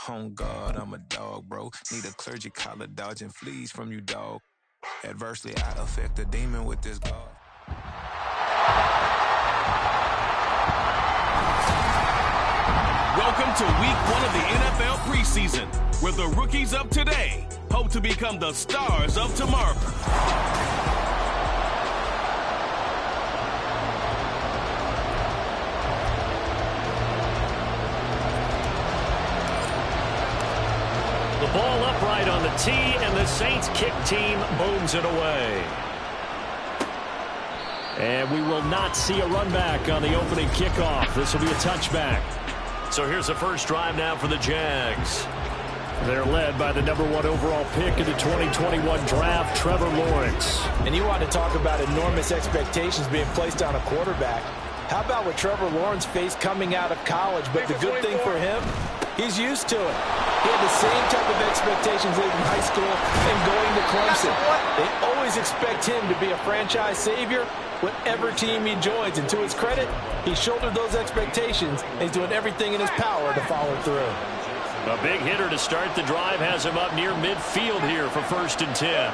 On God, I'm a dog, bro. Need a clergy collar dodging fleas from you, dog. Adversely, I affect a demon with this God. Welcome to week 1 of the NFL preseason, where the rookies of today hope to become the stars of tomorrow. The ball upright on the tee, and the Saints kick team booms it away. And we will not see a run back on the opening kickoff. This will be a touchback. So here's the first drive now for the Jags. They're led by the #1 overall pick in the 2021 draft, Trevor Lawrence. And you want to talk about enormous expectations being placed on a quarterback. How about what Trevor Lawrence faced coming out of college? But the good thing for him, he's used to it. He had the same type of expectations in high school and going to Clemson. They always expect him to be a franchise savior whatever team he joins. And to his credit, he shouldered those expectations and he's doing everything in his power to follow through. A big hitter to start the drive has him up near midfield here for 1st and 10.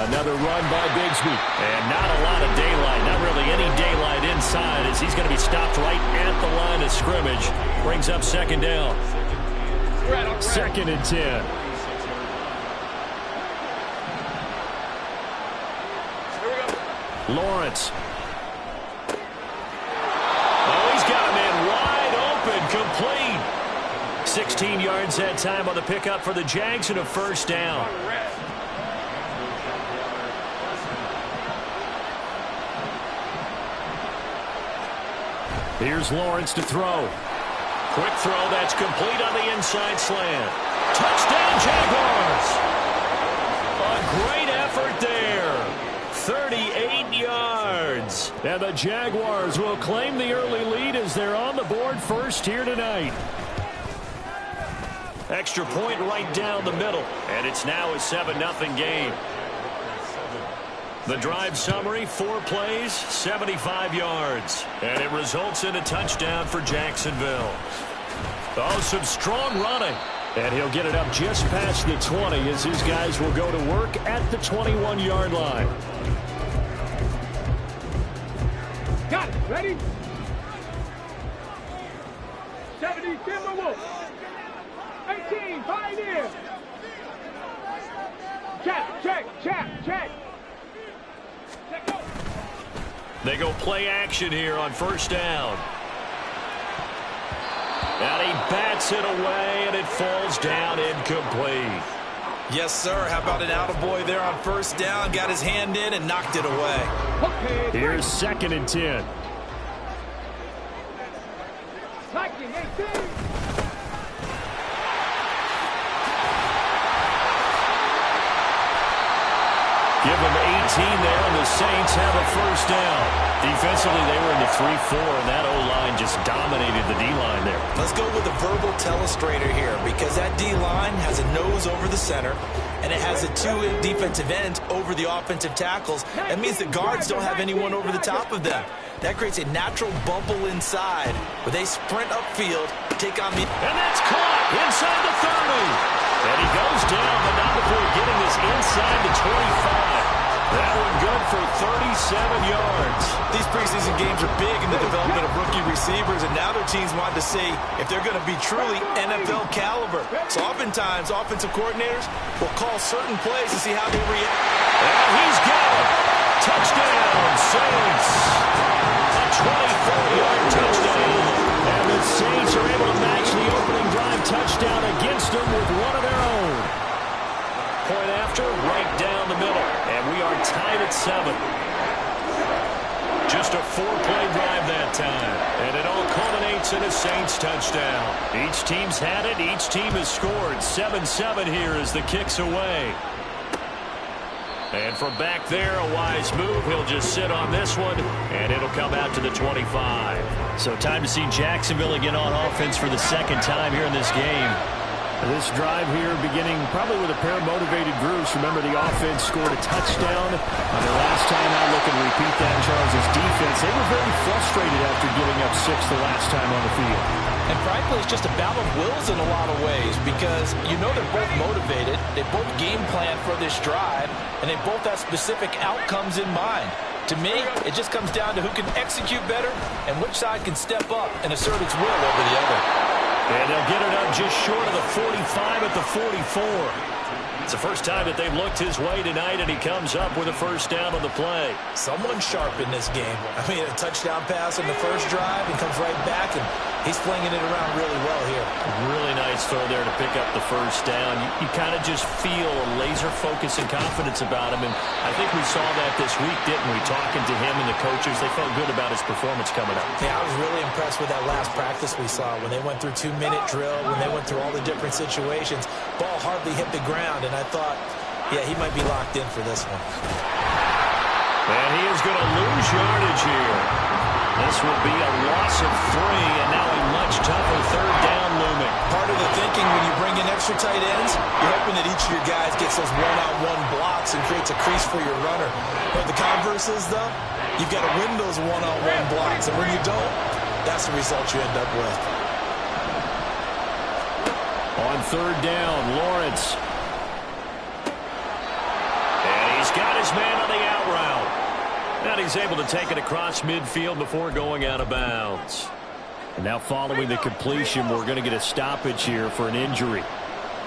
Another run by Bigsby. And not a lot of daylight, not really any daylight inside, as he's going to be stopped right at the line of scrimmage. Brings up 2nd down. 2nd and 10. Lawrence. Oh, he's got a man wide open, complete. 16 yards that time on the pickup for the Jags and a 1st down. Here's Lawrence to throw. Quick throw that's complete on the inside slant. Touchdown, Jaguars! A great effort there. 38 yards. And the Jaguars will claim the early lead as they're on the board first here tonight. Extra point right down the middle. And it's now a 7-0 game. The drive summary, 4 plays, 75 yards. And it results in a touchdown for Jacksonville. Oh, some strong running. And he'll get it up just past the 20 as his guys will go to work at the 21-yard line. Got it. Ready? 70, Timberwolves. 18, Pioneer. Check. They go play action here on 1st down. And he bats it away, and it falls down incomplete. Yes, sir. How about an attaboy there on 1st down? Got his hand in and knocked it away. Here's 2nd and 10. Give them 18 there, and the Saints have a 1st down. Defensively, they were in the 3-4, and that O-line just dominated the D-line there. Let's go with a verbal telestrator here, because that D-line has a nose over the center, and it has a 2 defensive ends over the offensive tackles. That means the guards don't have anyone over the top of them. That creates a natural bubble inside, where they sprint upfield, take on the... And that's caught inside the 30. And he goes down, but not before getting this inside the 25. That one good for 37 yards. These preseason games are big in the development of rookie receivers, and now their teams want to see if they're going to be truly NFL caliber. So oftentimes, offensive coordinators will call certain plays to see how they react. And he's got it. Touchdown, Saints. A 24-yard touchdown. And the Saints are able to match the opening drive touchdown against them with one of their own. Point after, right down the middle. And we are tied at 7. Just a 4-play drive that time. And it all culminates in a Saints touchdown. Each team's had it. Each team has scored. 7-7 here as the kick's away. And from back there, a wise move. He'll just sit on this one, and it'll come out to the 25. So time to see Jacksonville again on offense for the 2nd time here in this game. This drive here beginning probably with a pair of motivated groups. Remember, the offense scored a touchdown on their last time out. Looking to repeat that. Charles' defense, they were very frustrated after giving up 6 the last time on the field. And frankly, it's just a battle of wills in a lot of ways because you know they're both motivated. They both game plan for this drive, and they both have specific outcomes in mind. To me, it just comes down to who can execute better and which side can step up and assert its will over the other. And they'll get it up just short of the 45 at the 44. It's the first time that they've looked his way tonight, and he comes up with a first down on the play. Someone sharp in this game. I mean, a touchdown pass on the first drive and comes right back, and he's flinging it around really well here. Really nice throw there to pick up the first down. You kind of just feel a laser focus and confidence about him, and I think we saw that this week, didn't we? Talking to him and the coaches, they felt good about his performance coming up. Yeah, I was really impressed with that last practice we saw when they went through 2-minute drill, when they went through all the different situations. Ball hardly hit the ground, and I thought, yeah, he might be locked in for this one. And he is going to lose yardage here. This will be a loss of 3, and now a much tougher third down looming. Part of the thinking when you bring in extra tight ends, you're hoping that each of your guys gets those one-on-one blocks and creates a crease for your runner. But the converse is, though, you've got to win those one-on-one blocks, and when you don't, that's the result you end up with. On third down, Lawrence. And he's got his man on the out route. And he's able to take it across midfield before going out of bounds. And now following the completion, we're going to get a stoppage here for an injury.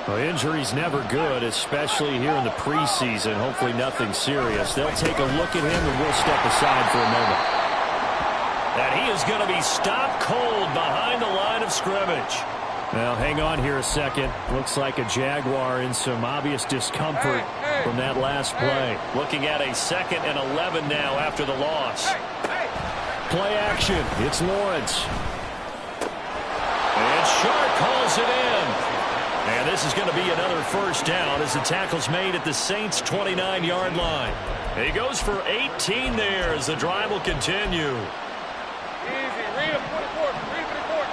Well, injury's never good, especially here in the preseason. Hopefully nothing serious. They'll take a look at him, and we'll step aside for a moment. And he is going to be stopped cold behind the line of scrimmage. Now, hang on here a second. Looks like a Jaguar in some obvious discomfort from that last play. Looking at a 2nd and 11 now after the loss. Play action. It's Lawrence. And Sharp calls it in. And this is going to be another first down as the tackle's made at the Saints' 29-yard line. He goes for 18 there as the drive will continue. Easy. Read him for the court. Read him for the court.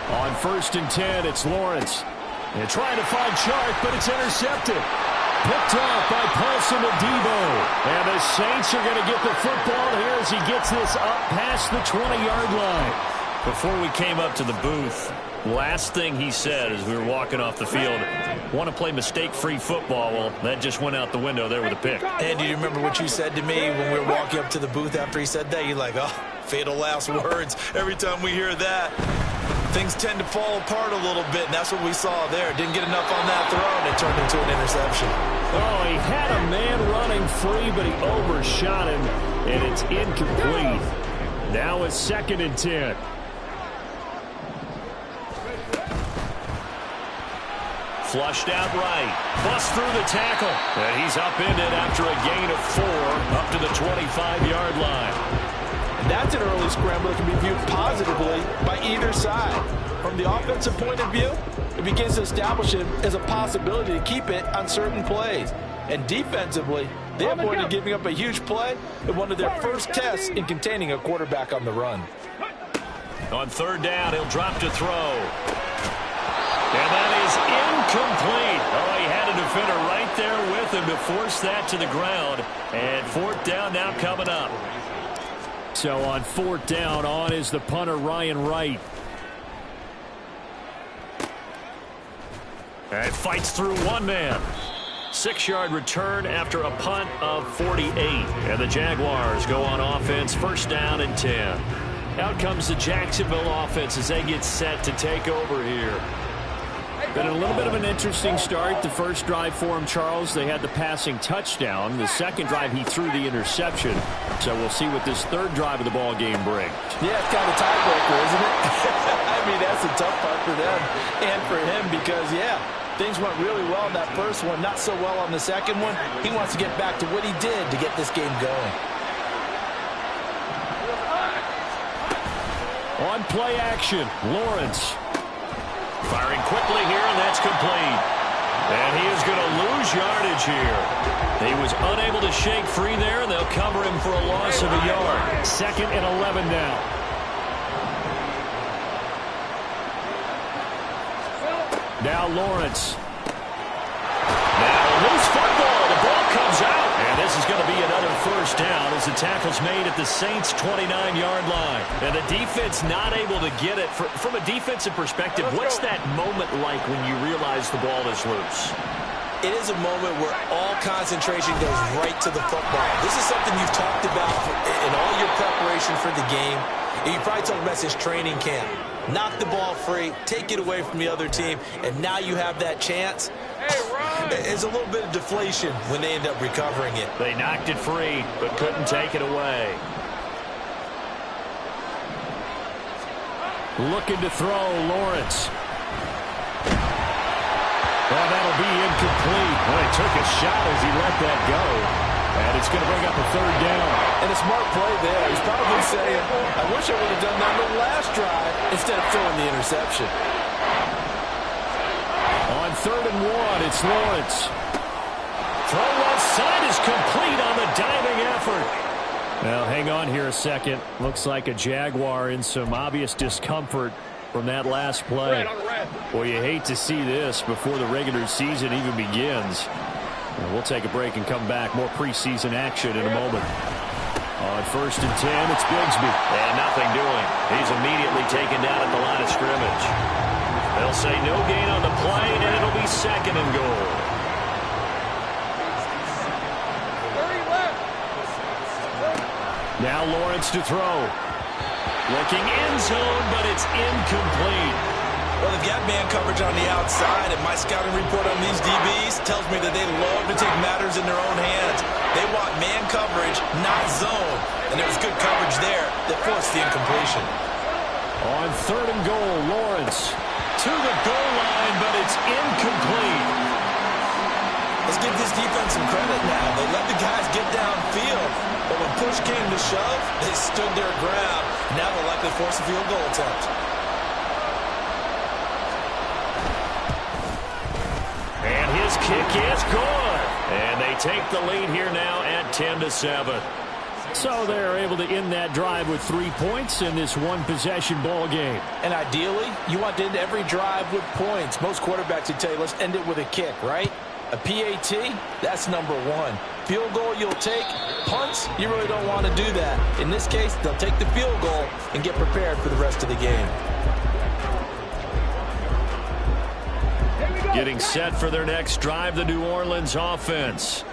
On 1st and 10, it's Lawrence. And trying to find Sharp, but it's intercepted. Picked off by Paulson Adebo. And the Saints are going to get the football here as he gets this up past the 20-yard line. Before we came up to the booth, last thing he said as we were walking off the field, want to play mistake-free football. Well, that just went out the window there with a pick. And do you remember what you said to me when we were walking up to the booth after he said that? You're like, oh, fatal last words. Every time we hear that, things tend to fall apart a little bit, and that's what we saw there. Didn't get enough on that throw, and it turned into an interception. Oh, he had a man running free, but he overshot him, and it's incomplete. Now it's 2nd and 10. Flushed out right. Bust through the tackle. And he's upended after a gain of 4 up to the 25-yard line. And that's an early scramble that can be viewed positively by either side. From the offensive point of view, it begins to establish it as a possibility to keep it on certain plays. And defensively, they avoided giving up a huge play in one of their first tests in containing a quarterback on the run. On 3rd down, he'll drop to throw. And that is incomplete. Oh, he had a defender right there with him to force that to the ground. And 4th down now coming up. So on 4th down, on is the punter, Ryan Wright. And fights through one man. 6-yard return after a punt of 48. And the Jaguars go on offense, 1st down and 10. Out comes the Jacksonville offense as they get set to take over here. Been a little bit of an interesting start. The first drive for him, Charles, they had the passing touchdown. The second drive, he threw the interception. So we'll see what this 3rd drive of the ball game brings. Yeah, it's kind of a tiebreaker, isn't it? I mean, that's a tough part for them and for him because, yeah, things went really well in that first one, not so well on the second one. He wants to get back to what he did to get this game going. On play action, Lawrence. Firing quickly here, and that's complete. And he is going to lose yardage here. He was unable to shake free there, and they'll cover him for a loss of a yard. 2nd and 11 now. Now Lawrence. Now loose football. The ball comes out. And this is going to be another first down as the tackle's made at the Saints' 29-yard line. And the defense not able to get it. From a defensive perspective, what's that moment like when you realize the ball is loose? It is a moment where all concentration goes right to the football. This is something you've talked about in all your preparation for the game. And you probably talked about since training camp. Knock the ball free, take it away from the other team, and now you have that chance. It's a little bit of deflation when they end up recovering it. They knocked it free, but couldn't take it away. Looking to throw, Lawrence. Well, that'll be incomplete. Well, he took a shot as he let that go. And it's going to bring up a 3rd down. And a smart play there. He's probably saying, I wish I would have done that on the last drive instead of throwing the interception. On 3rd and 1, it's Lawrence. Throw left side is complete on the diving effort. Now, hang on here a second. Looks like a Jaguar in some obvious discomfort from that last play. Well, you hate to see this before the regular season even begins. We'll take a break and come back. More preseason action in a moment. On 1st and 10, it's Bigsby. And nothing doing. He's immediately taken down at the line of scrimmage. They'll say no gain on the play, and it'll be 2nd and goal. Now Lawrence to throw. Looking end zone, but it's incomplete. Well, they've got man coverage on the outside, and my scouting report on these DBs tells me that they love to take matters in their own hands. They want man coverage, not zone. And there was good coverage there that forced the incompletion. On 3rd and goal, Lawrence to the goal line, but it's incomplete. Let's give this defense some credit now. They let the guys get downfield, but when push came to shove, they stood their ground. Now they'll likely force a field goal attempt. And his kick is good. And they take the lead here now at 10-7. So they're able to end that drive with 3 points in this one-possession ball game. And ideally, you want to end every drive with points. Most quarterbacks would tell you, let's end it with a kick, right? A PAT, that's number 1. Field goal you'll take. Punts, you really don't want to do that. In this case, they'll take the field goal and get prepared for the rest of the game. Getting set for their next drive, the New Orleans offense.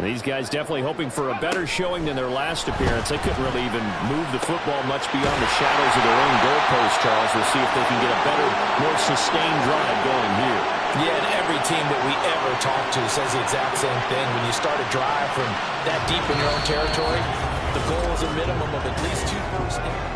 These guys definitely hoping for a better showing than their last appearance. They couldn't really even move the football much beyond the shadows of their own goalpost, Charles. We'll see if they can get a better, more sustained drive going here. Yeah, and every team that we ever talk to says the exact same thing. When you start a drive from that deep in your own territory, the goal is a minimum of at least 2 first downs.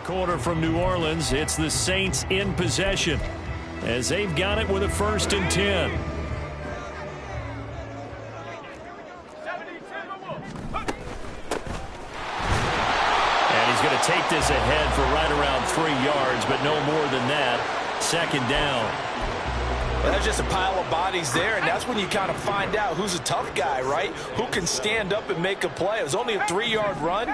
Quarter from New Orleans. It's the Saints in possession as they've got it with a 1st and 10. And he's going to take this ahead for right around 3 yards, but no more than that. 2nd down. Well, that's just a pile of bodies there, and that's when you kind of find out who's a tough guy, right? Who can stand up and make a play. It was only a 3-yard run,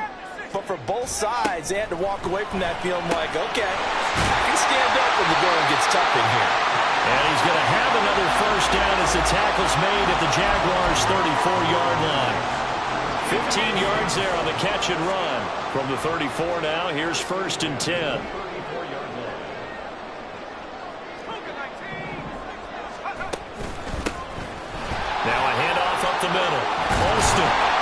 but for both sides, they had to walk away from that feeling like, okay, I can stand up when the going gets tough in here. And he's going to have another 1st down as the tackle's made at the Jaguars' 34-yard line. 15 yards there on the catch and run. From the 34 now, here's 1st and 10. Now a handoff up the middle. Alston.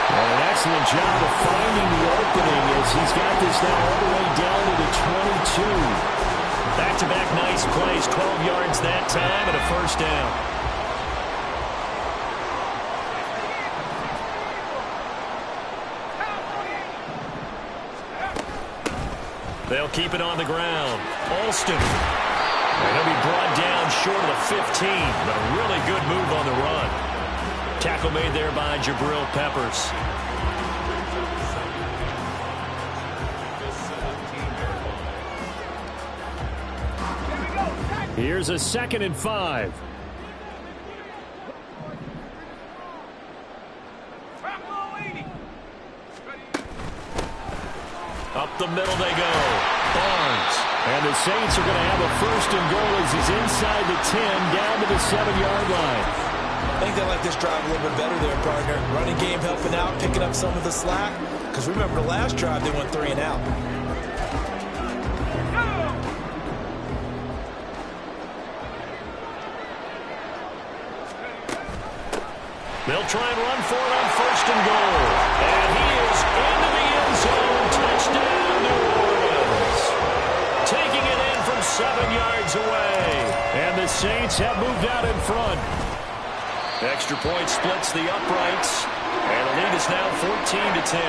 And an excellent job of finding the opening as he's got this now all the way down to the 22. Back-to-back nice plays, 12 yards that time and a 1st down. They'll keep it on the ground. Alston. And he'll be brought down short of the 15, but a really good move on the run. Tackle made there by Jabril Peppers. Here's a 2nd and 5. Up the middle they go. Barnes. And the Saints are going to have a 1st and goal as he's inside the 10, down to the 7-yard line. I think they like this drive a little bit better there, partner. Running game helping out, picking up some of the slack. Because remember the last drive, they went 3 and out. They'll try and run for it on 1st and goal. And he is into the end zone. Touchdown, New Orleans. Taking it in from 7 yards away. And the Saints have moved out in front. Extra point splits the uprights. And the lead is now 14-10.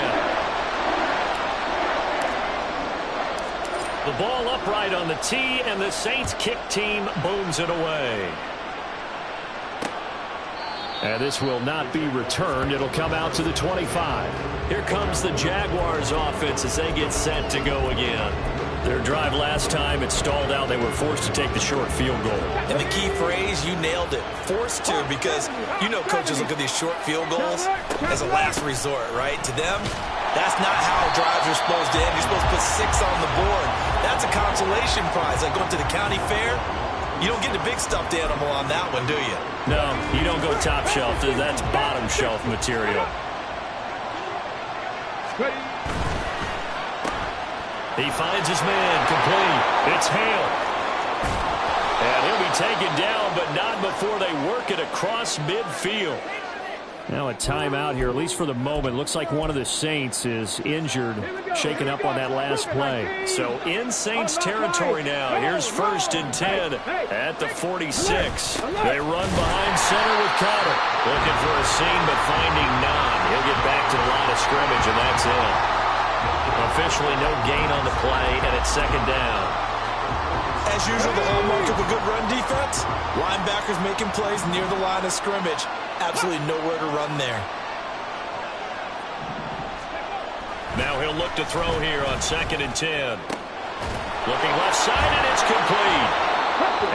The ball upright on the tee, and the Saints kick team booms it away. And this will not be returned. It'll come out to the 25. Here comes the Jaguars offense as they get set to go again. Their drive last time, it stalled out. They were forced to take the short field goal. And the key phrase, you nailed it. Forced to, because you know coaches look at these short field goals as a last resort, right? To them, that's not how drives are supposed to end. You're supposed to put 6 on the board. That's a consolation prize. Like going to the county fair, you don't get the big stuffed animal on that one, do you? No, you don't go top shelf. That's bottom shelf material. He finds his man, complete. It's Hale. And he'll be taken down, but not before they work it across midfield. Now a timeout here, at least for the moment. Looks like one of the Saints is injured, shaken up on that last play. So in Saints territory now. Here's 1st and 10 at the 46. They run behind center with Cotter. Looking for a seam, but finding none. He'll get back to the line of scrimmage, and that's it. Officially no gain on the play, and it's 2nd down. As usual, the hallmark of a good run defense, linebackers making plays near the line of scrimmage. Absolutely nowhere to run there. Now he'll look to throw here on 2nd and 10. Looking left side, and it's complete.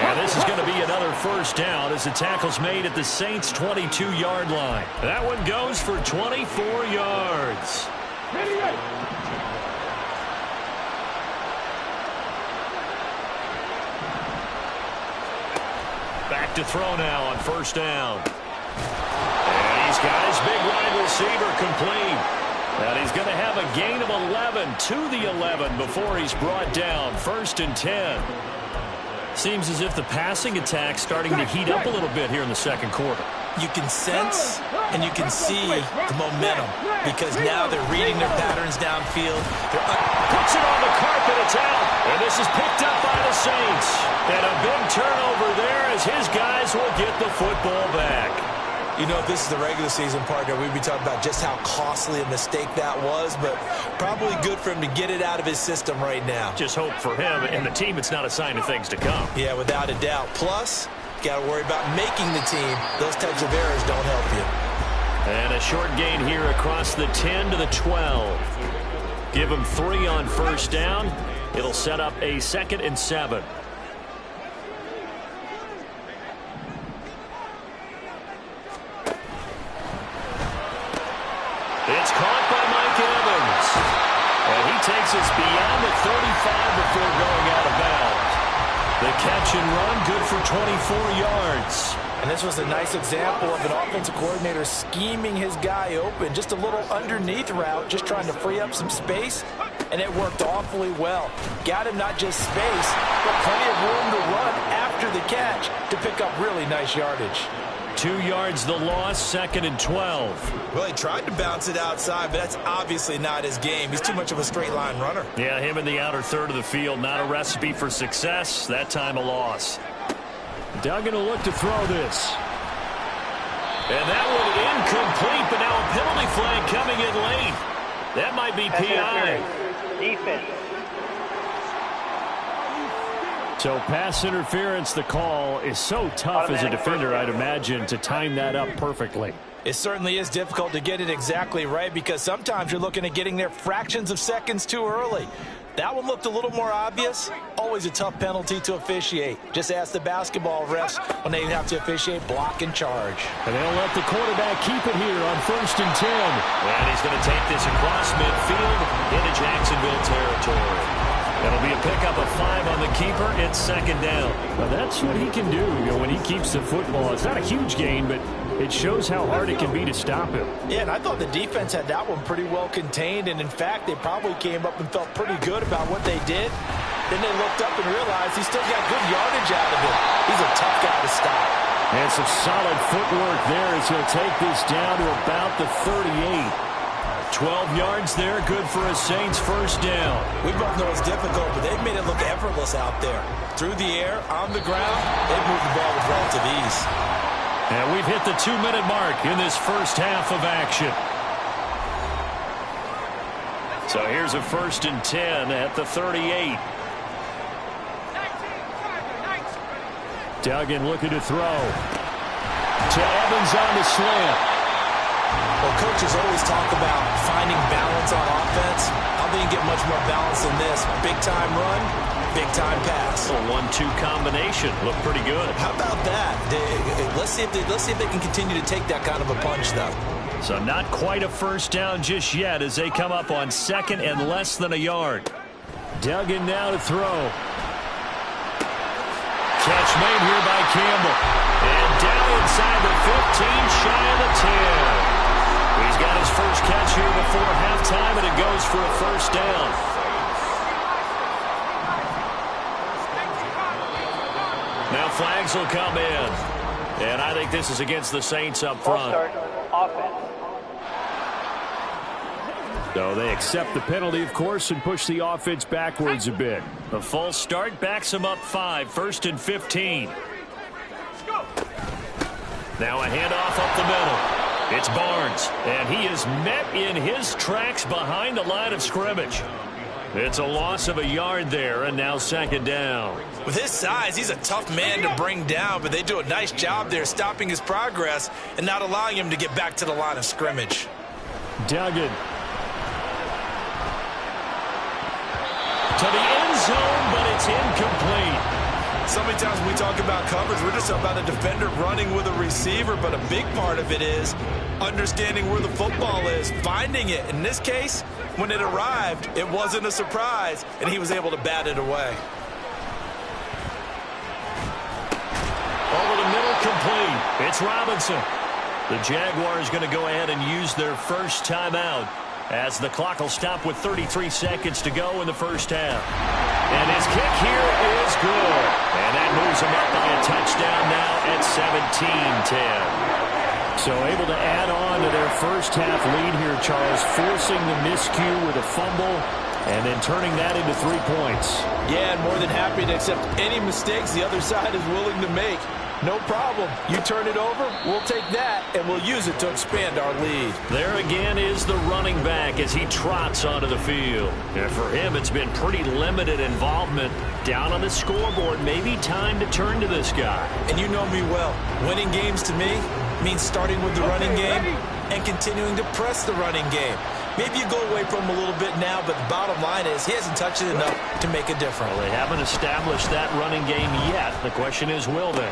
And this is going to be another 1st down as the tackle's made at the Saints' 22-yard line. That one goes for 24 yards. Back to throw now on 1st down. And he's got his big wide receiver complete. And he's going to have a gain of 11 to the 11 before he's brought down. 1st and 10. Seems as if the passing attack's starting to heat up a little bit here in the 2nd quarter. You can sense and you can see the momentum because now they're reading their patterns downfield. Puts it on the carpet, it's out. And this is picked up by the Saints. And a big turnover there as his guys will get the football back. You know, if this is the regular season, partner, we'd be talking about just how costly a mistake that was, but probably good for him to get it out of his system right now. Just hope for him and the team it's not a sign of things to come. Yeah, without a doubt. Plus, got to worry about making the team. Those types of errors don't help you. And a short gain here across the 10 to the 12. Give him 3 on first down. It'll set up a 2nd and 7. It's caught by Mike Evans. And he takes us beyond the 35 before going out of bounds. The catch and run, good for 24 yards. And this was a nice example of an offensive coordinator scheming his guy open. Just a little underneath route, just trying to free up some space, and it worked awfully well. Got him not just space, but plenty of room to run after the catch to pick up really nice yardage. 2 yards the loss, 2nd and 12. Well, he tried to bounce it outside, but that's obviously not his game. He's too much of a straight line runner. Yeah, him in the outer third of the field, not a recipe for success. That time a loss. Duggan will look to throw this. And that one incomplete, but now a penalty flag coming in late. That might be PI. Defense. So pass interference, the call is so tough as a defender, I'd imagine, to time that up perfectly. It certainly is difficult to get it exactly right because sometimes you're looking at getting there fractions of seconds too early. That one looked a little more obvious. Always a tough penalty to officiate. Just ask the basketball refs when they have to officiate block and charge. And they'll let the quarterback keep it here on 1st and 10. And he's going to take this across midfield into Jacksonville territory. That'll be a pickup of 5 on the keeper. It's 2nd down. Well, that's what he can do, when he keeps the football. It's not a huge gain, but it shows how hard it can be to stop him. Yeah, and I thought the defense had that one pretty well contained, and in fact, they probably came up and felt pretty good about what they did. Then they looked up and realized he still got good yardage out of it. He's a tough guy to stop. And some solid footwork there as he'll take this down to about the 38. 12 yards there, good for a Saints first down. We both know it's difficult, but they've made it look effortless out there. Through the air, on the ground, they've moved the ball with relative ease. And we've hit the 2-minute mark in this first half of action. So here's a 1st and 10 at the 38. Duggan looking to throw. To Evans on the slant. Well, coaches always talk about finding balance on offense. I don't think you get much more balance than this. Big-time run, big-time pass. A 1-2 combination. Looked pretty good. How about that? Let's see if they can continue to take that kind of a punch, though. So not quite a first down just yet as they come up on 2nd and less than a yard. Duggan now to throw. Catch made here by Campbell. And down inside the 15, shy of the 10. He's got his first catch here before halftime, and it goes for a first down. Now flags will come in. And I think this is against the Saints up front. Offense. So they accept the penalty, of course, and push the offense backwards a bit. A false start backs them up 5, 1st and 15. Now a handoff up the middle. It's Barnes, and he is met in his tracks behind the line of scrimmage. It's a loss of a yard there, and now 2nd down. With his size, he's a tough man to bring down, but they do a nice job there stopping his progress and not allowing him to get back to the line of scrimmage. Duggan. To the end zone, but it's incomplete. So many times when we talk about coverage, we're just about a defender running with a receiver, but a big part of it is understanding where the football is, finding it. In this case, when it arrived, it wasn't a surprise, and he was able to bat it away. Over the middle, complete. It's Robinson. The Jaguars going to go ahead and use their first timeout as the clock will stop with 33 seconds to go in the first half. And his kick here is good. And that moves him up by a touchdown now at 17-10. So able to add on to their first half lead here, Charles, forcing the miscue with a fumble and then turning that into 3 points. Yeah, and more than happy to accept any mistakes the other side is willing to make. No problem. You turn it over, we'll take that, and we'll use it to expand our lead. There again is the running back as he trots onto the field. And for him, it's been pretty limited involvement. Down on the scoreboard, maybe time to turn to this guy. And you know me well. Winning games to me means starting with the running game and continuing to press the running game. Maybe you go away from him a little bit now, but the bottom line is he hasn't touched it enough to make a difference. Well, they haven't established that running game yet. The question is, will they?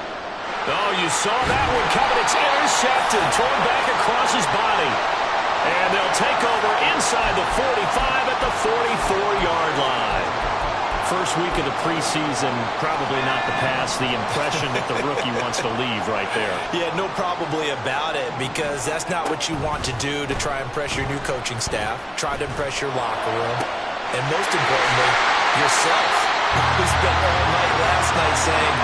Oh, you saw that one coming. It's intercepted, thrown back across his body. And they'll take over inside the 45 at the 44-yard line. First week of the preseason, probably not the pass, the impression that the rookie wants to leave right there. Yeah, no probably about it, because that's not what you want to do to try and impress your new coaching staff, try to impress your locker room, and most importantly, yourself. We spent all night last night saying,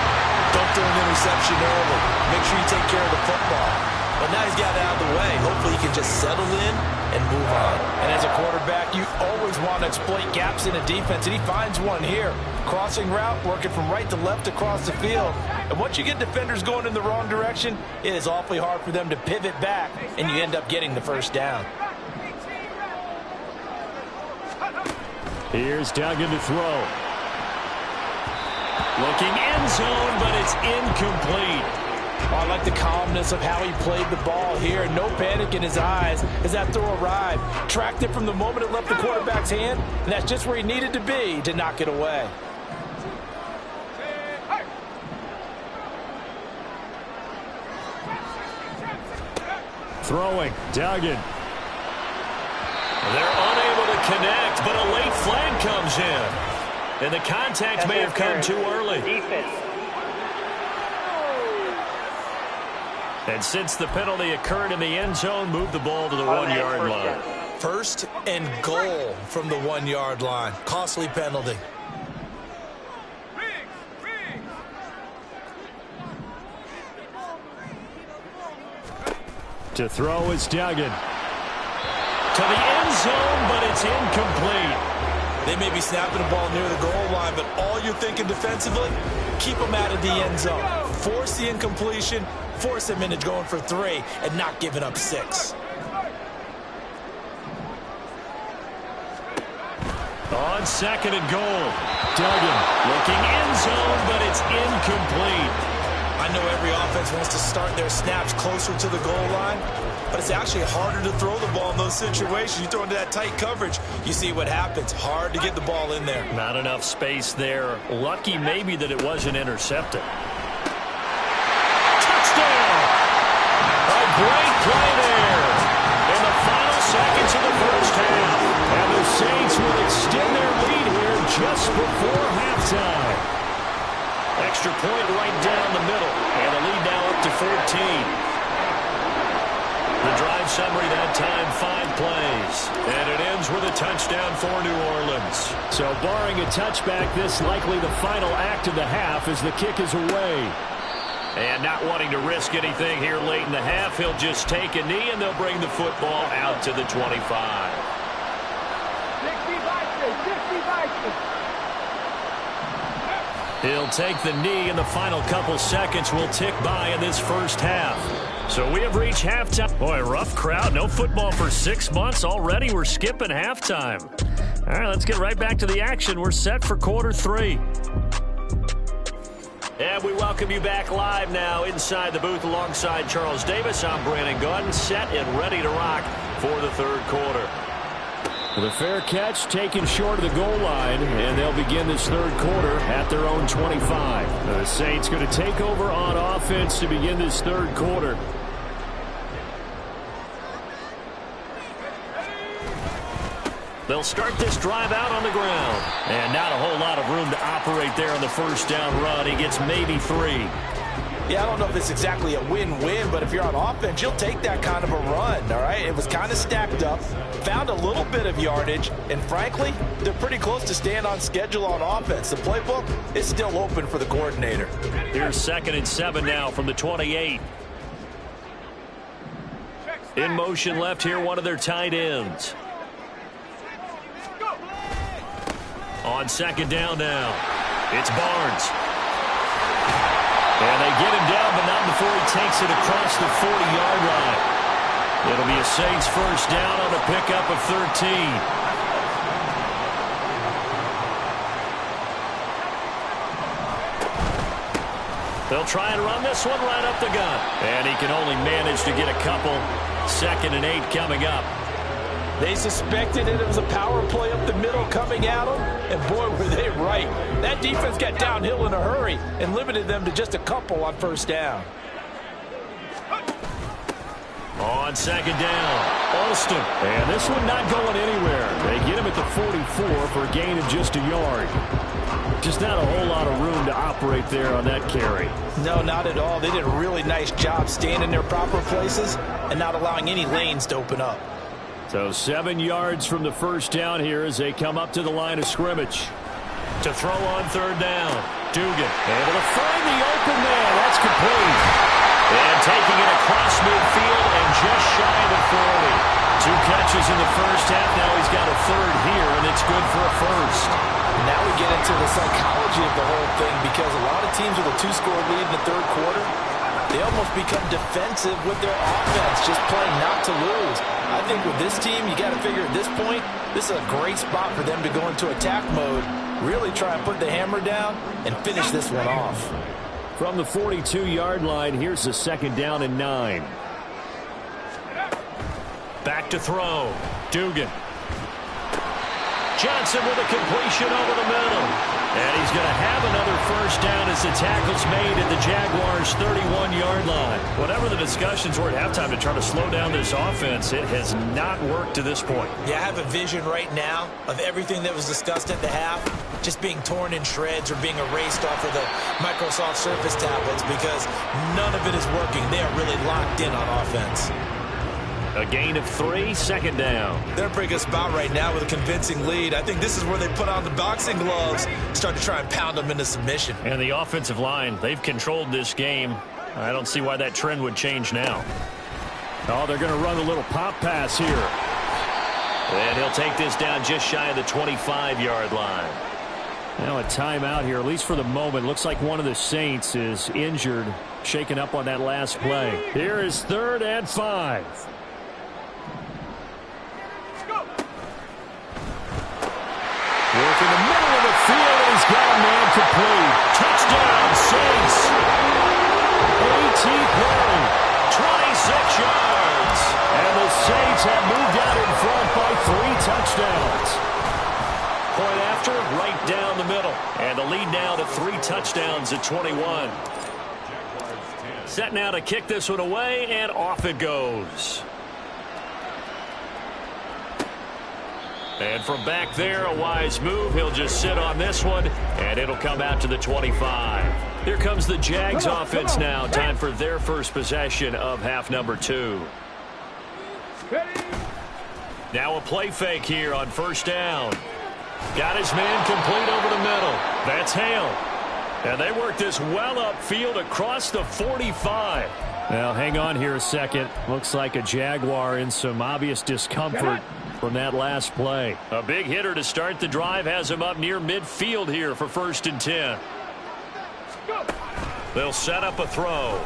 don't throw an interception early. Make sure you take care of the football. But now he's got it out of the way. Hopefully he can just settle in and move on. And as a quarterback, you always want to exploit gaps in a defense, and he finds one here. Crossing route, working from right to left across the field. And once you get defenders going in the wrong direction, it is awfully hard for them to pivot back, and you end up getting the first down. Here's Duggan to throw. Looking end zone, but it's incomplete. Oh, I like the calmness of how he played the ball here. No panic in his eyes as that throw arrived. Tracked it from the moment it left the quarterback's hand, and that's just where he needed to be to knock it away. Throwing, Duggan. They're unable to connect, but a late flag comes in. And the contact may have come too early. And since the penalty occurred in the end zone, move the ball to the 1-yard line. First and goal from the 1-yard line. Costly penalty. To throw is Duggan. To the end zone, but it's incomplete. They may be snapping the ball near the goal line, but all you're thinking defensively, keep them out of the end zone. Force the incompletion, force them into going for 3, and not giving up 6. On second and goal, Duggan looking end zone, but it's incomplete. I know every offense wants to start their snaps closer to the goal line, but it's actually harder to throw the ball in those situations. You throw into that tight coverage, you see what happens. Hard to get the ball in there. Not enough space there. Lucky maybe that it wasn't intercepted. Touchdown! A great play there in the final seconds of the first half. And the Saints will extend their lead here just before halftime. Extra point right down the middle. And the lead now up to 14. The drive summary that time, 5 plays. And it ends with a touchdown for New Orleans. So barring a touchback, this likely the final act of the half as the kick is away. And not wanting to risk anything here late in the half, he'll just take a knee and they'll bring the football out to the 25. 60-60. He'll take the knee, and the final couple seconds will tick by in this first half. So we have reached halftime. Boy, rough crowd. No football for 6 months already. We're skipping halftime. All right, let's get right back to the action. We're set for quarter 3. And we welcome you back live now inside the booth alongside Charles Davis. I'm Brandon Gordon, set and ready to rock for the third quarter. The fair catch taken short of the goal line, and they'll begin this third quarter at their own 25. The Saints going to take over on offense to begin this third quarter. They'll start this drive out on the ground. And not a whole lot of room to operate there on the first down run. He gets maybe 3. Yeah, I don't know if it's exactly a win-win, but if you're on offense, you'll take that kind of a run, all right? It was kind of stacked up, found a little bit of yardage, and frankly, they're pretty close to staying on schedule on offense. The playbook is still open for the coordinator. Here's 2nd and 7 now from the 28. In motion left here, one of their tight ends. On 2nd down now, it's Barnes. And they get him down, but not before he takes it across the 40-yard line. It'll be a Saints first down on a pickup of 13. They'll try and run this one right up the gut. And he can only manage to get a couple. 2nd and 8 coming up. They suspected it was a power play up the middle coming at them, and boy, were they right. That defense got downhill in a hurry and limited them to just a couple on first down. On 2nd down, Alston. And this one not going anywhere. They get him at the 44 for a gain of just a yard. Just not a whole lot of room to operate there on that carry. No, not at all. They did a really nice job staying in their proper places and not allowing any lanes to open up. So 7 yards from the first down here as they come up to the line of scrimmage. To throw on 3rd down, Dugan able to find the open man. That's complete. And taking it across midfield and just shy of the 40. 2 catches in the first half. Now he's got a 3rd here, and it's good for a first. Now we get into the psychology of the whole thing, because a lot of teams with a 2-score lead in the 3rd quarter, they almost become defensive with their offense, just playing not to lose. I think with this team, you got to figure at this point, this is a great spot for them to go into attack mode, really try and put the hammer down and finish this one off. From the 42-yard line, here's the 2nd down and 9. Back to throw. Dugan. Johnson with a completion over the middle. And he's going to have another first down as the tackle's made at the Jaguars' 31-yard line. Whatever the discussions were at halftime to try to slow down this offense, it has not worked to this point. Yeah, I have a vision right now of everything that was discussed at the half just being torn in shreds or being erased off of the Microsoft Surface tablets, because none of it is working. They are really locked in on offense. A gain of 3, 2nd down. They're in a pretty good spot right now with a convincing lead. I think this is where they put on the boxing gloves, start to try and pound them into submission. And the offensive line, they've controlled this game. I don't see why that trend would change now. Oh, they're going to run a little pop pass here. And he'll take this down just shy of the 25-yard line. Now a timeout here, at least for the moment. Looks like one of the Saints is injured, shaken up on that last play. Here is 3rd and 5. Work in the middle of the field, and he's got a man complete. Touchdown, Saints. A.T. Perry, 26 yards. And the Saints have moved out in front by 3 touchdowns. Point after, right down the middle. And the lead now to 3 touchdowns at 21. Set now to kick this one away, and off it goes. And from back there, a wise move. He'll just sit on this one, and it'll come out to the 25. Here comes the Jags offense now. Time for their first possession of half number 2. Now a play fake here on first down. Got his man complete over the middle. That's Hale. And they work this well upfield across the 45. Now, hang on here a second. Looks like a Jaguar in some obvious discomfort from that last play. A big hitter to start the drive has him up near midfield here for 1st and 10. They'll set up a throw.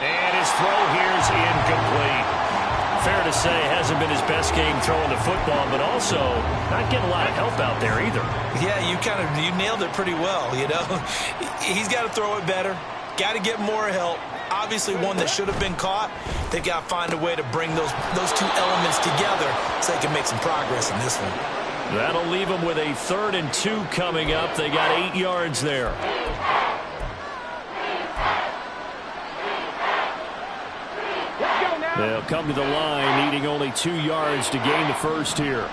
And his throw here is incomplete. Fair to say, hasn't been his best game throwing the football, but also not getting a lot of help out there either. Yeah, you nailed it pretty well, you know. He's got to throw it better. Got to get more help. Obviously one that should have been caught. They've got to find a way to bring those 2 elements together so they can make some progress in this one. That'll leave them with a 3rd and 2 coming up. They got 8 yards there. They'll come to the line, needing only 2 yards to gain the first here.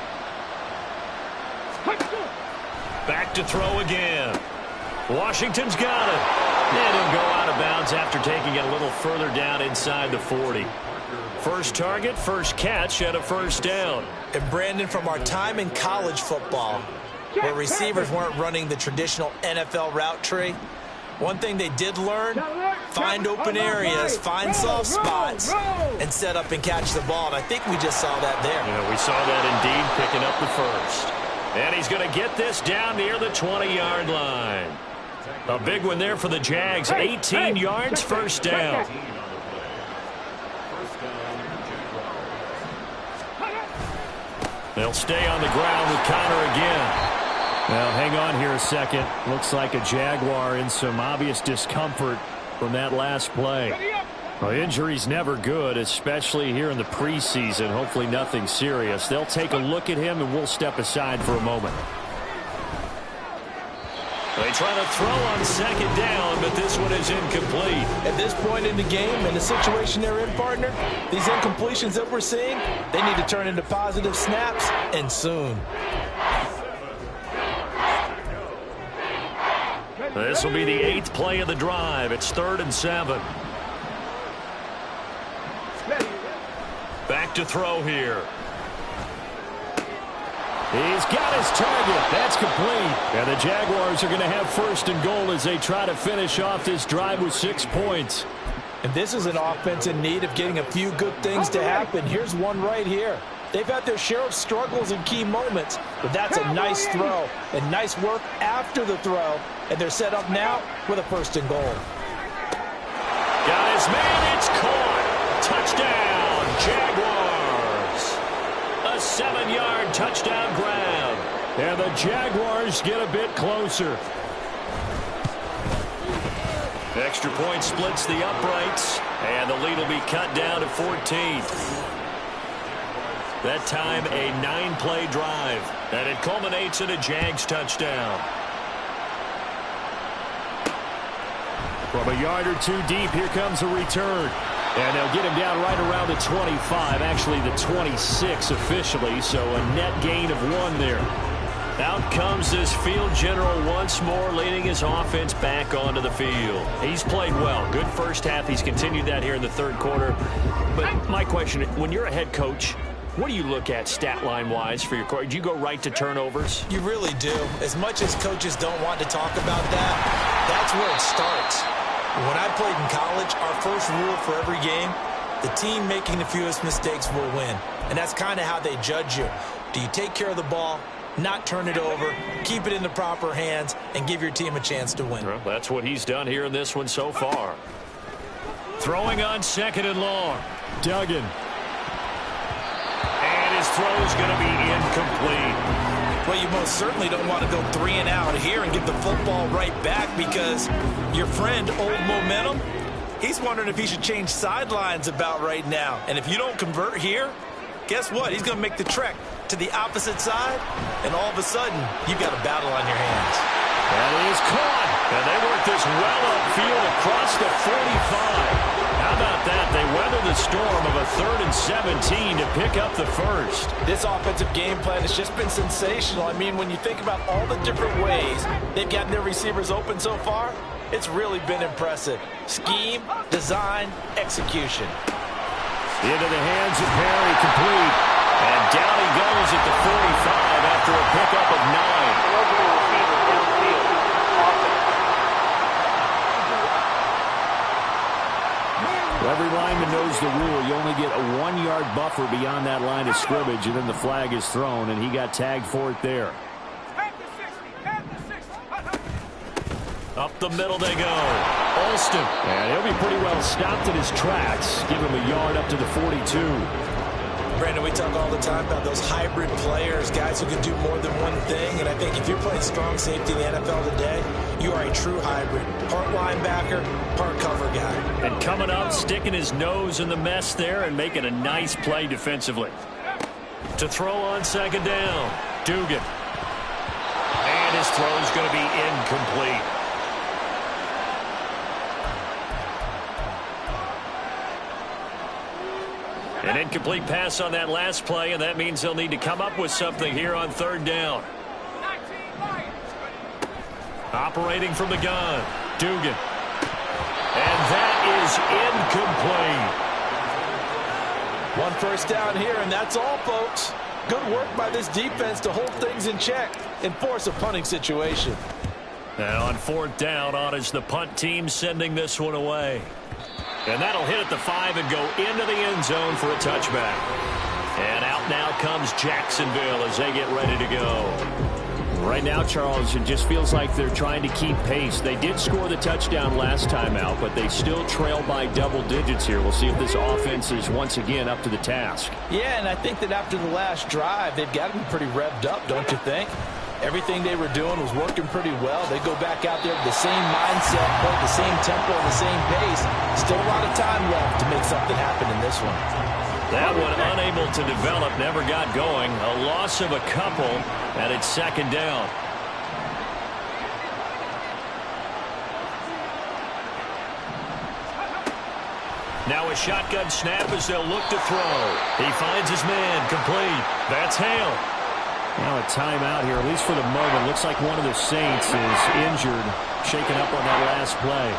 Back to throw again. Washington's got it. And he'll go out of bounds after taking it a little further down inside the 40. First target, first catch, and a first down. And Brandon, from our time in college football, where receivers weren't running the traditional NFL route tree, one thing they did learn, find open areas, find soft spots, and set up and catch the ball. And I think we just saw that there. Yeah, we saw that indeed, picking up the first. And he's going to get this down near the 20-yard line. A big one there for the Jags. 18 yards, first down. They'll stay on the ground with Connor again. Well, hang on here a second. Looks like a Jaguar in some obvious discomfort from that last play. Well, injury's never good, especially here in the preseason. Hopefully nothing serious. They'll take a look at him, and we'll step aside for a moment. They try to throw on second down, but this one is incomplete. At this point in the game, in the situation they're in, partner, these incompletions that we're seeing, they need to turn into positive snaps, and soon. This will be the 8th play of the drive. It's 3rd and 7. Back to throw here. He's got his target. That's complete. And the Jaguars are going to have 1st and goal as they try to finish off this drive with 6 points. And this is an offense in need of getting a few good things to happen. Here's one right here. They've had their share of struggles in key moments, but that's a nice throw and nice work after the throw. And they're set up now with a 1st and goal. Got his man. It's caught. Touchdown, Jaguars. A 7-yard touchdown grab. And the Jaguars get a bit closer. Extra point splits the uprights, and the lead will be cut down to 14. That time, a 9-play drive, and it culminates in a Jags touchdown. From a yard or two deep, here comes a return. And they'll get him down right around the 25, actually the 26 officially, so a net gain of 1 there. Out comes this field general once more, leading his offense back onto the field. He's played well. Good first half. He's continued that here in the 3rd quarter. But my question, when you're a head coach, what do you look at stat line-wise for your court? Do you go right to turnovers? You really do. As much as coaches don't want to talk about that, that's where it starts. When I played in college, our first rule for every game, the team making the fewest mistakes will win. And that's kind of how they judge you. Do you take care of the ball, not turn it over, keep it in the proper hands, and give your team a chance to win? Well, that's what he's done here in this one so far. Throwing on 2nd and long. Duggan. And his throw is going to be incomplete. Well, you most certainly don't want to go 3 and out here and give the football right back, because your friend, Old Momentum, he's wondering if he should change sidelines about right now. And if you don't convert here, guess what? He's going to make the trek to the opposite side, and all of a sudden, you've got a battle on your hands. That is caught. And they work this well upfield across the 45. How about that? They weather the storm of a 3rd and 17 to pick up the 1st. This offensive game plan has just been sensational. I mean, when you think about all the different ways they've gotten their receivers open so far, it's really been impressive. Scheme, design, execution. Into the hands of Perry, complete. And down he goes at the 45 after a pickup of 9. Every lineman knows the rule. You only get a 1-yard buffer beyond that line of scrimmage, and then the flag is thrown, and he got tagged for it there. Up the middle they go. Alston. And he'll be pretty well stopped in his tracks. Give him a yard up to the 42. Brandon, we talk all the time about those hybrid players, guys who can do more than one thing. And I think if you're playing strong safety in the NFL today, you are a true hybrid. Part linebacker, part cover guy. And coming up, sticking his nose in the mess there and making a nice play defensively. To throw on 2nd down, Dugan. And his throw's going to be incomplete. An incomplete pass on that last play, and that means they'll need to come up with something here on 3rd down. Operating from the gun, Dugan. And that is incomplete. 1 first down here, and that's all, folks. Good work by this defense to hold things in check and force a punting situation. And on 4th down, on is the punt team sending this one away. And that'll hit at the 5 and go into the end zone for a touchback. And out now comes Jacksonville as they get ready to go. Right now, Charles, it just feels like they're trying to keep pace. They did score the touchdown last time out, but they still trail by double digits here. We'll see if this offense is once again up to the task. Yeah, and I think that after the last drive, they've got to be pretty revved up, don't you think? Everything they were doing was working pretty well. They go back out there with the same mindset, play the same tempo, the same pace. Still a lot of time left to make something happen in this one. That one unable to develop, never got going. A loss of a couple, and it's second down. Now a shotgun snap as they'll look to throw. He finds his man, complete. That's Hale. Now a timeout here, at least for the moment. Looks like one of the Saints is injured, shaken up on that last play.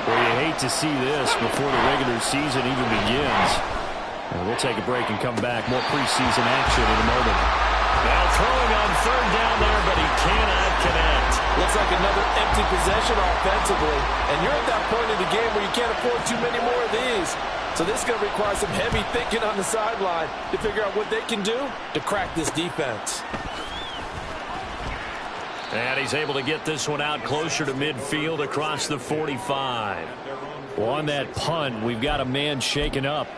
Well, you hate to see this before the regular season even begins. We'll take a break and come back. More preseason action in a moment. Now throwing on third down there, but he cannot connect. Looks like another empty possession offensively. And you're at that point in the game where you can't afford too many more of these. So this is going to require some heavy thinking on the sideline to figure out what they can do to crack this defense. And he's able to get this one out closer to midfield across the 45. Well, on that punt, we've got a man shaken up.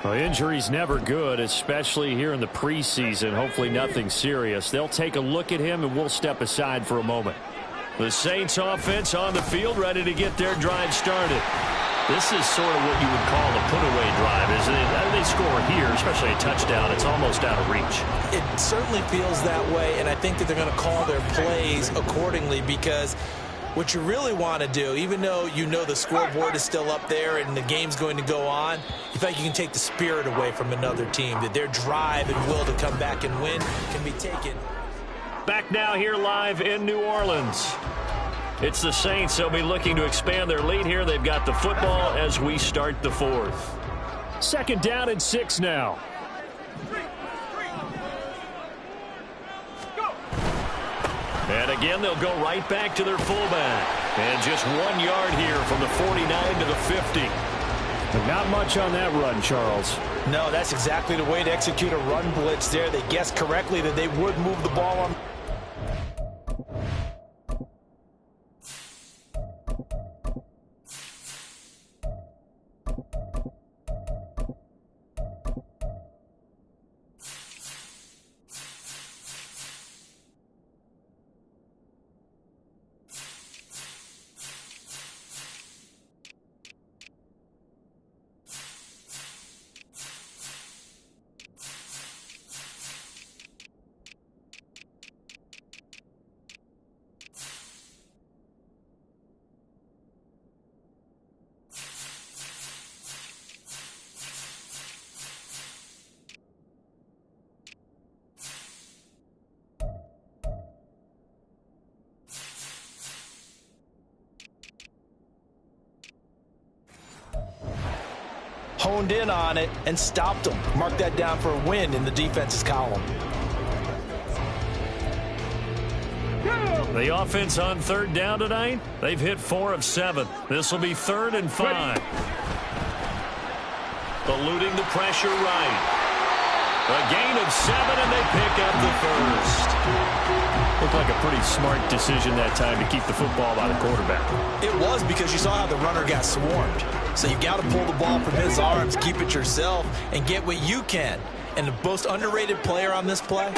Well, injury's never good, especially here in the preseason. Hopefully nothing serious. They'll take a look at him, and we'll step aside for a moment. The Saints offense on the field, ready to get their drive started. This is sort of what you would call a put-away drive, isn't it? They score here, especially a touchdown. It's almost out of reach. It certainly feels that way, and I think that they're going to call their plays accordingly because what you really want to do, even though you know the scoreboard is still up there and the game's going to go on, you feel like you can take the spirit away from another team, that their drive and will to come back and win can be taken. Back now here live in New Orleans. It's the Saints. They'll be looking to expand their lead here. They've got the football as we start the fourth. Second down and 6 now. And again, they'll go right back to their fullback. And just 1 yard here from the 49 to the 50. But not much on that run, Charles. No, that's exactly the way to execute a run blitz there. They guessed correctly that they would move the ball on. Honed in on it and stopped them. Mark that down for a win in the defense's column. The offense on third down tonight, they've hit 4 of 7. This will be 3rd and 5. Eluding the pressure right. A gain of 7, and they pick up the first. Looked like a pretty smart decision that time to keep the football by the quarterback. It was, because you saw how the runner got swarmed. So you got to pull the ball from his arms, keep it yourself, and get what you can. And the most underrated player on this play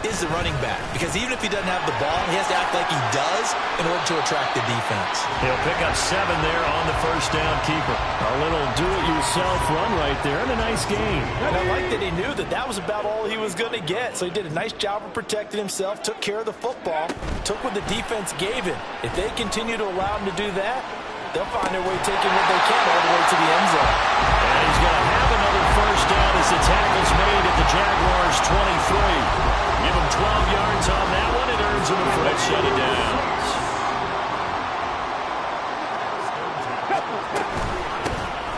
is the running back. Because even if he doesn't have the ball, he has to act like he does in order to attract the defense. He'll pick up 7 there on the first down keeper. A little do-it-yourself run right there, and a nice gain. And I like that he knew that that was about all he was going to get. So he did a nice job of protecting himself, took care of the football, took what the defense gave him. If they continue to allow him to do that, they'll find their way taking what they can all the way to the end zone. And he's going to have another first down as the tackle's made at the Jaguars' 23. Give him 12 yards on that one. It earns him a fresh set of downs.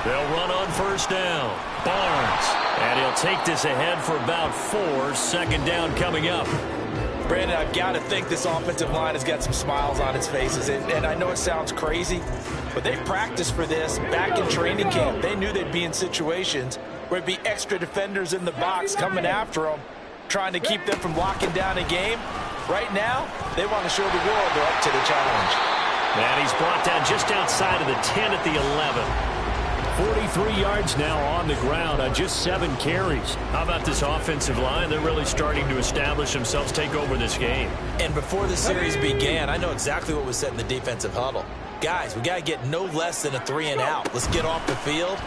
They'll run on first down. Barnes. And he'll take this ahead for about 4. Second down coming up. Brandon, I've got to think this offensive line has got some smiles on its faces. And I know it sounds crazy, but they practiced for this back in training camp. They knew they'd be in situations where it'd be extra defenders in the box coming after them, trying to keep them from locking down a game. Right now, they want to show the world they're up to the challenge. And he's brought down just outside of the 10 at the 11. 43 yards now on the ground on just 7 carries. How about this offensive line? They're really starting to establish themselves, take over this game. And before the series began, I know exactly what was said in the defensive huddle. Guys, we got to get no less than a 3 and out. Let's get off the field.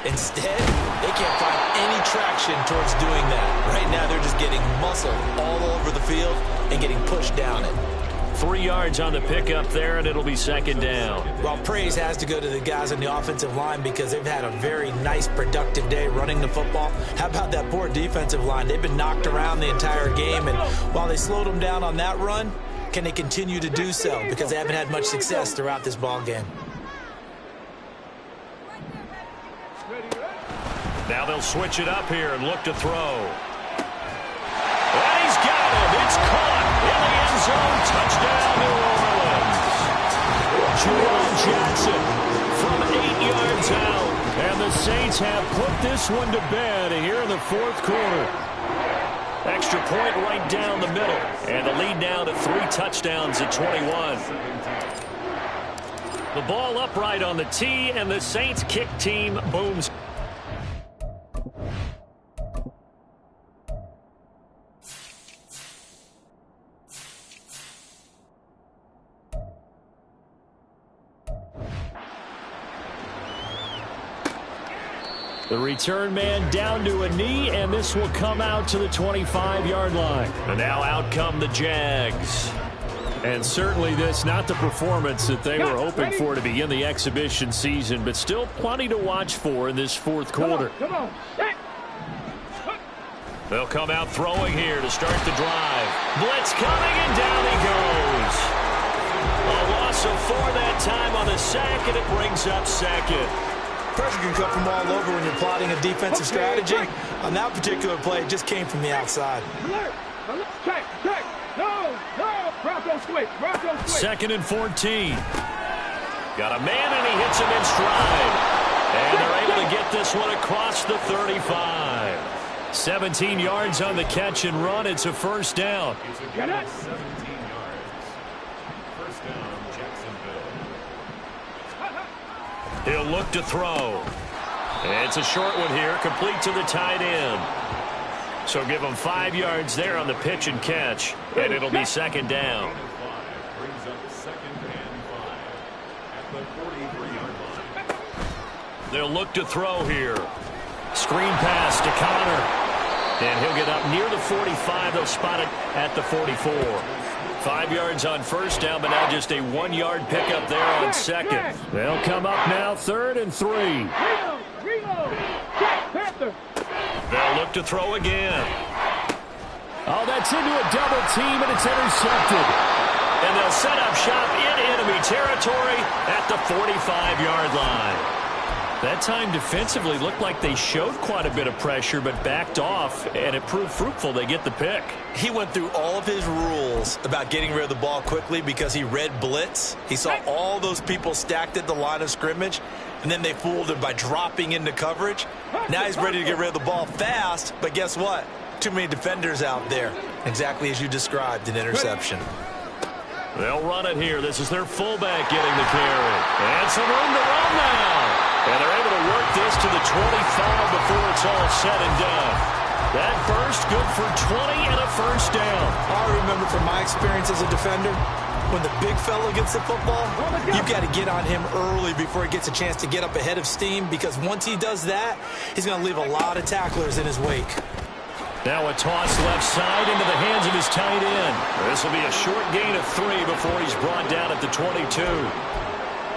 Instead, they can't find any traction towards doing that. Right now, they're just getting muscle all over the field and getting pushed down it. 3 yards on the pickup there, and it'll be second down. Well, praise has to go to the guys on the offensive line because they've had a very nice, productive day running the football. How about that poor defensive line? They've been knocked around the entire game, and while they slowed them down on that run, can they continue to do so? Because they haven't had much success throughout this ball game. Now they'll switch it up here and look to throw. And he's got him. It's caught in the end zone. Touchdown, New Orleans. Juwan Jackson from 8 yards out. And the Saints have put this one to bed here in the fourth quarter. Extra point right down the middle. And the lead now to 3 touchdowns at 21. The ball upright on the tee, and the Saints kick team booms. The return man down to a knee, and this will come out to the 25-yard line. And now out come the Jags. And certainly this, not the performance that they were hoping for to begin the exhibition season, but still plenty to watch for in this fourth quarter. They'll come out throwing here to start the drive. Blitz coming, and down he goes. A loss of 4 that time on the sack, and it brings up second. Pressure can come from all over when you're plotting a defensive strategy. On that particular play, it just came from the outside. Check. No. Bronco switch. Second and 14. Got a man, and he hits him in stride. And they're able to get this one across the 35. 17 yards on the catch and run. It's a first down. Get it. He'll look to throw. It's a short one here, complete to the tight end. So give him 5 yards there on the pitch and catch, and it'll be second down. Brings up second and 5 at the 43-yard line. They'll look to throw here. Screen pass to Connor. And he'll get up near the 45. They'll spot it at the 44. 5 yards on first down, but now just a 1-yard pickup there on second. They'll come up now, 3rd and 3. Reload. Check, Panther. They'll look to throw again. Oh, that's into a double team, and it's intercepted. And they'll set up shop in enemy territory at the 45-yard line. That time defensively looked like they showed quite a bit of pressure but backed off, and it proved fruitful. They get the pick. He went through all of his rules about getting rid of the ball quickly because he read blitz. He saw all those people stacked at the line of scrimmage, and then they fooled him by dropping into coverage. Now he's ready to get rid of the ball fast, but guess what? Too many defenders out there. Exactly as you described, an interception. They'll run it here. This is their fullback getting the carry. And some room to run now. And they're able to work this to the 25 before it's all said and done. That burst good for 20 and a first down. I remember from my experience as a defender, when the big fella gets the football, you've got to get on him early before he gets a chance to get up ahead of steam, because once he does that, he's going to leave a lot of tacklers in his wake. Now a toss left side into the hands of his tight end. This will be a short gain of 3 before he's brought down at the 22.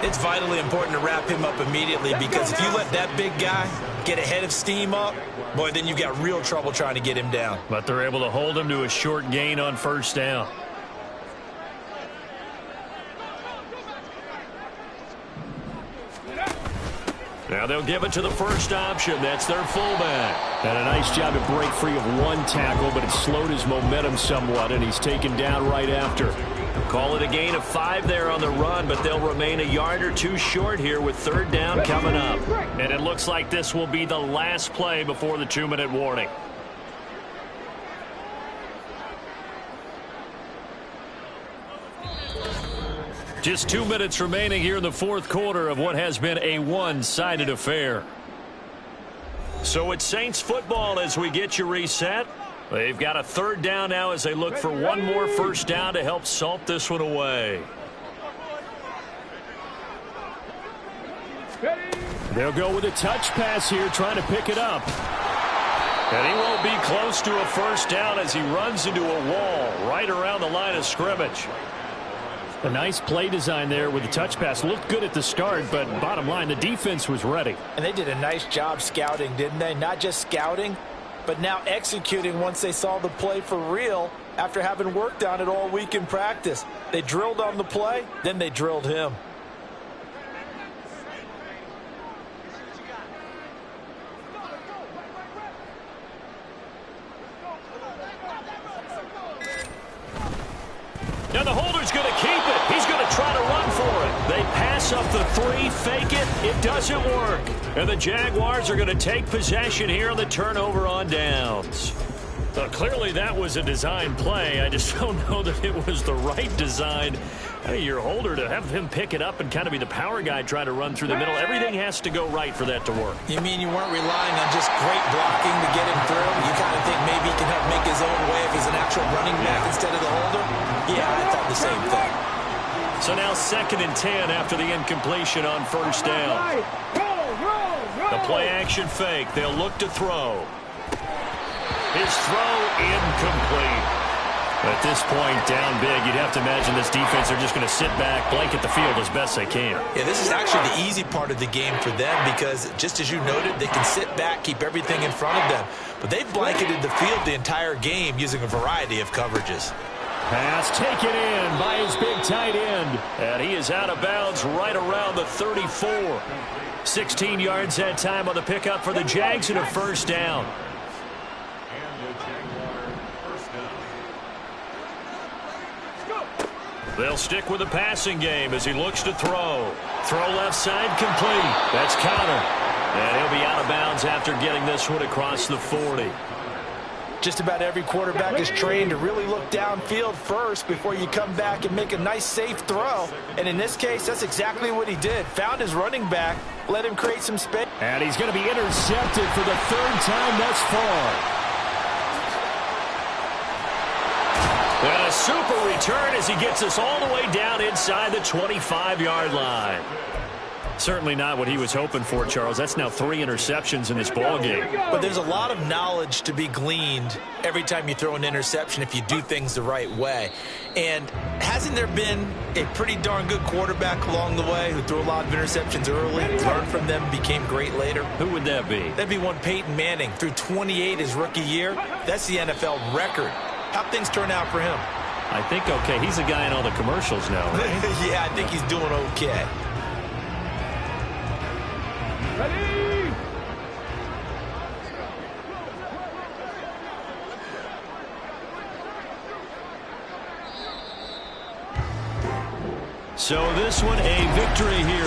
It's vitally important to wrap him up immediately, because if you let that big guy get ahead of steam up, boy, then you've got real trouble trying to get him down. But they're able to hold him to a short gain on first down. Now they'll give it to the first option. That's their fullback. And a nice job to break free of 1 tackle, but it slowed his momentum somewhat, and he's taken down right after. Call it a gain of 5 there on the run, but they'll remain a yard or 2 short here with 3rd down coming up. And it looks like this will be the last play before the 2-minute warning. Just 2 minutes remaining here in the fourth quarter of what has been a one-sided affair. So it's Saints football as we get you reset. They've got a third down now as they look for one more first down to help salt this one away. They'll go with a touch pass here, trying to pick it up. And he won't be close to a first down as he runs into a wall right around the line of scrimmage. A nice play design there with the touch pass. Looked good at the start, but bottom line, the defense was ready. And they did a nice job scouting, didn't they? Not just scouting, but now executing once they saw the play for real after having worked on it all week in practice. They drilled on the play, then they drilled him. Now the holder's going to keep it. He's going to try to run for it. They pass up the three, fake it. It doesn't work. And the Jaguars are going to take possession here on the turnover on downs. Clearly that was a design play. I just don't know that it was the right design. I mean, your holder, to have him pick it up and kind of be the power guy trying to run through the middle, everything has to go right for that to work. You mean you weren't relying on just great blocking to get him through? You kind of think maybe he can help make his own way if he's an actual running back instead of the holder? Yeah, I thought the same thing. So now 2nd and 10 after the incompletion on first down. The play action fake. They'll look to throw. His throw incomplete. At this point, down big, you'd have to imagine this defense are just going to sit back, blanket the field as best they can. Yeah, this is actually the easy part of the game for them because, just as you noted, they can sit back, keep everything in front of them. But they've blanketed the field the entire game using a variety of coverages. Pass taken in by his big tight end. And he is out of bounds right around the 34. 16 yards that time on the pickup for the Jags and a first down. They'll stick with the passing game as he looks to throw. Throw left side complete. That's Connor. And he'll be out of bounds after getting this one across the 40. Just about every quarterback is trained to really look downfield first before you come back and make a nice, safe throw. And in this case, that's exactly what he did. Found his running back, let him create some space. And he's going to be intercepted for the third time thus far. And a super return as he gets us all the way down inside the 25-yard line. Certainly not what he was hoping for, Charles. That's now 3 interceptions in this ball game. But there's a lot of knowledge to be gleaned every time you throw an interception if you do things the right way. And hasn't there been a pretty darn good quarterback along the way who threw a lot of interceptions early, learned from them, became great later? Who would that be? That'd be one Peyton Manning. Threw 28 his rookie year. That's the NFL record. How'd things turn out for him? I think okay. He's the guy in all the commercials now, right? Yeah, I think he's doing okay. Ready? So this one a victory here.